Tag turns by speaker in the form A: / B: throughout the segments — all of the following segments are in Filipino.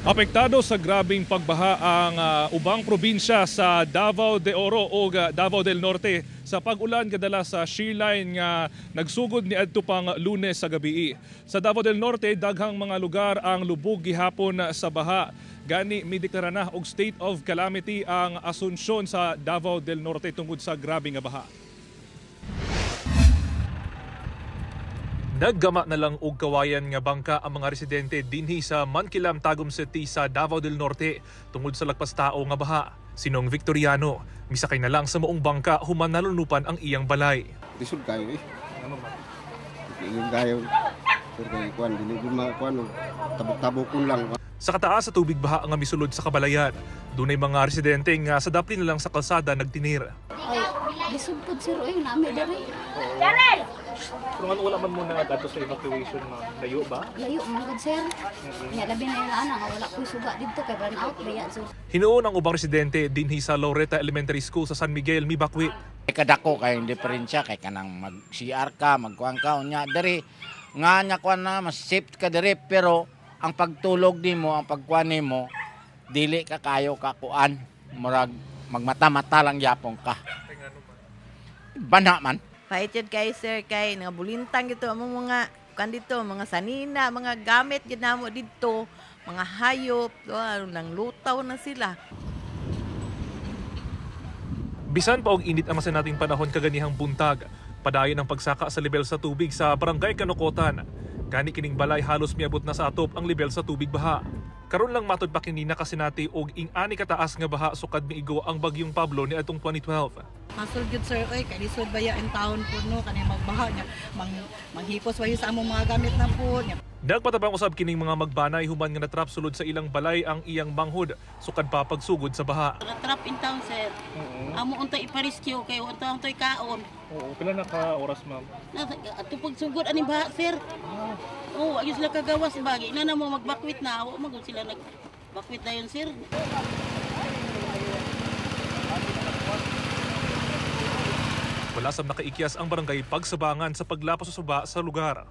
A: Apektado sa grabing pagbaha ang ubang probinsya sa Davao de Oro o Davao del Norte sa pag-ulan kadala sa shearline nga nagsugod ni adto pang Lunes sa gabi. Sa Davao del Norte daghang mga lugar ang lubog gihapon sa baha. Gani mideklara na og state of calamity ang Asunsyon sa Davao del Norte tungod sa grabing baha. Naggama na lang og kawayan nga bangka ang mga residente dinhi sa Mankilam, Tagum City sa Davao del Norte tungod sa lagpas tao nga baha. Sinong Victoriano, misakay na lang sa moong bangka human nalunupan ang iyang balay.
B: Lisod kayo eh. Ano ba? Lisod kayo. Sir kay kuan dili kuan tabok-tabokon lang.
A: Sa kataas sa tubig baha nga misulod sa kabalayan, dunay mga residente nga sa dapli na lang sa kalsada nagtinir.
C: Ay, lisod pud sir oy nami diri.
A: Kung ano wala man muna dato sa evacuation na layo ba?
C: Layo man gud sir. Nya labi na yung ana nga wala koy suga didto kay burn out baya so.
A: Hinuon ang ubang residente dinhi sa Loretta Elementary School sa San Miguel, Mibakwit.
D: Kadako kay diferensya kay kanang mag-CR ka, magkuan ka unya diri nga nya kuan na mas safe ka diri pero ang pagtulog nimo, ang pagkuan nimo dili ka kayo ka kuan murag magmata-mata lang yapon ka. Bana man.
E: Paited kay sir kay nga bulintang gito among mga kan dito mga sanina, mga gamit gid namo didto, mga hayop, nang lutaw na sila.
A: Bisan pa og init ang sa nating panahon kaganihang buntag, padayon ang pagsaka sa level sa tubig sa Barangay Kanukotan. Gani kining balay halos miabot na sa atop ang level sa tubig baha. Karon lang matud pa kinina kasinati og ing-ani kataas nga baha sukad miigo ang bagyong Pablo ni atong 2012.
F: Masol gyud sir oy kay lisod baya in town pud no kanay magbaha nya manghipos wayo sa among mga gamit na pud.
A: Nagpatabang usab kining mga magbanay human nga natrap sulod sa ilang balay ang iyang manghod sukad pa pagsugod sa baha.
G: Natrap in town sir. Amo untay ipa-rescue kay untay kaon.
A: Oo, pila na ka oras ma'am?
G: Ato pagsugod ani baha sir. Oh, ayos sila kagawas bagi. Ina na mo magbakwit na, wa magud sila nagbakwit na yun sir.
A: Wala sab nakaikyas ang barangay pagsabangan sa paglapas sa suba sa lugar.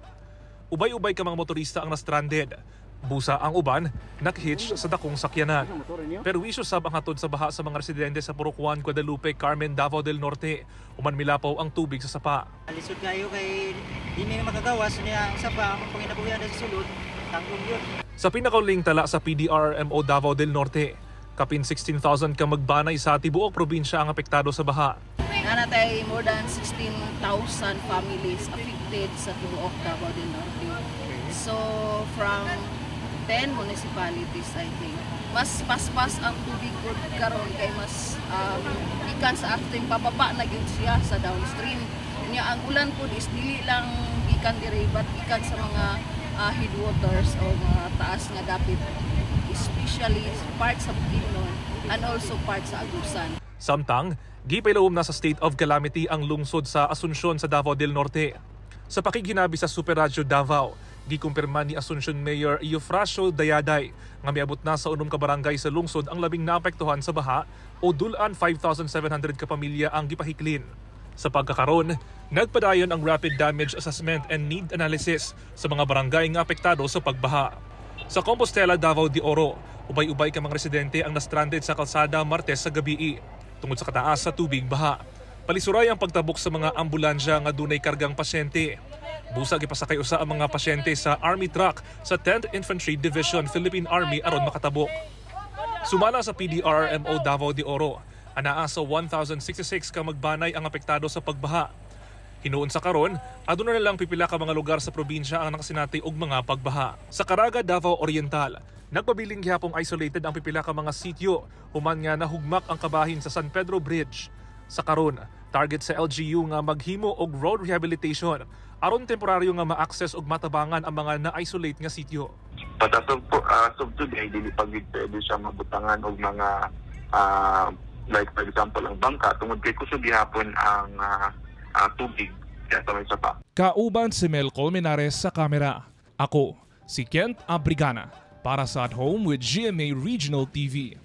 A: Ubay-ubay ka mga motorista ang na-stranded. Busa ang uban, nakhitch sa dakong sakyanan. Pero wisyo sab ang hatod sa baha sa mga residente sa Purok 1, Guadalupe, Carmen, Davao del Norte. Uman milapaw ang tubig sa sapa.
H: Lisod kayo kay di may makagawas niya ang sapa ang panginabuhian sa sulod. Tanggong yun.
A: Sa pinakauling tala sa PDRMO Davao del Norte, kapin 16,000 ka magbanay sa tibuok probinsya ang apektado sa baha.
I: Nanatay more than 16,000 families affected sa tibuok Davao del Norte. So from 10 municipalities I think. Mas paspas ang tubig po karon kay mas ikan sa after pababa na gyud siya sa downstream. Nya ang ulan po is dili lang ikan diri but ikan sa mga headwaters o mga taas nga dapit, especially parts sa Bukidnon and also parts sa Agusan.
A: Samtang gipilawom na sa state of calamity ang lungsod sa Asunsyon sa Davao del Norte. Sa pakiginabi sa Super Radio Davao, gikumpirma ni Asunsyon Mayor Eufrasio Dayaday nga miabot na sa 6 ka barangay sa lungsod ang labing naapektuhan sa baha o dulan 5,700 ka pamilya ang gipahiklin. Sa pagkakaron, nagpadayon ang rapid damage assessment and need analysis sa mga barangay nga apektado sa pagbaha. Sa Compostela, Davao de Oro, ubay-ubay ka mga residente ang na-stranded sa kalsada Martes sa gabi tungod sa kataas sa tubig baha. Palisuray ang pagtabok sa mga ambulansya nga dunay kargang pasyente. Busag ipasakay usa ang mga pasyente sa Army truck sa 10th Infantry Division Philippine Army aron makatabok. Sumala sa PDRMO Davao de Oro, anaa sa 1,066 ka magbanay ang apektado sa pagbaha. Hinuon sa karon, aduna na lang pipila ka mga lugar sa probinsya ang nakasinati og mga pagbaha. Sa Caraga, Davao Oriental, nagpabiling gihapong isolated ang pipila ka mga sityo human nga nahugmak ang kabahin sa San Pedro Bridge. Sa karon, target sa LGU nga maghimo og road rehabilitation aron temporaryo nga ma-access og matabangan ang mga na-isolate nga sityo.
J: Patasog po today dili pagid pwede siya mabutangan og mga like for example ang bangka tungod kay kusog gihapon ang tubig sa may sapa.
A: Kauban si Mel Colmenares sa kamera. Ako si Kent Abrigana para sa At Home with GMA Regional TV.